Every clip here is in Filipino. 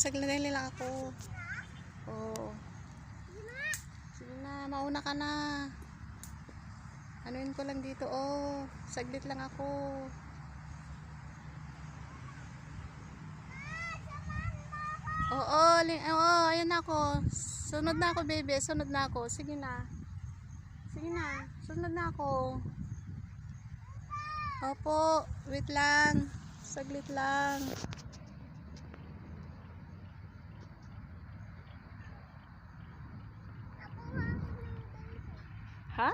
saglit lang ako. Oh. Sige na, mauna ka na. Anuin ko lang dito, oh. Saglit lang ako. Oo, ayan na ako. Sunod na ako, baby. Sunod na ako. Sige na. Sige na. Sunod na ako. Opo, wait lang. Saglit lang. Ha?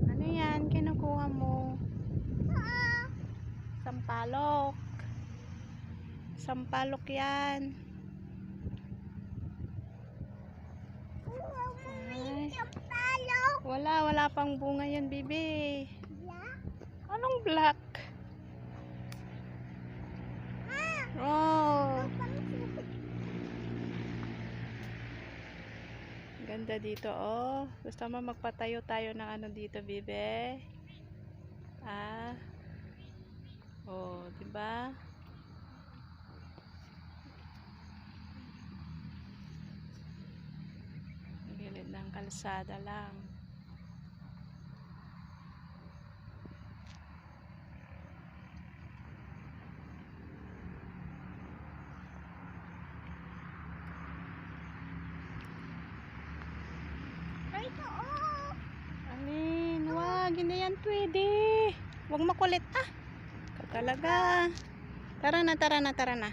Ano yan? Kinukuha mo? Sampalok. Sampalok yan. Ay. Wala pang bunga yan, bibi. Anong black? Oh. Ganda dito, oh. Gusto mo magpatayo tayo ng ano dito, bibi? Ah. Oh, 'di ba? Gilid ng kalsada lang. Alin, wag, hindi yan pwede. Huwag makulit, ah. Ikaw talaga. Tara na.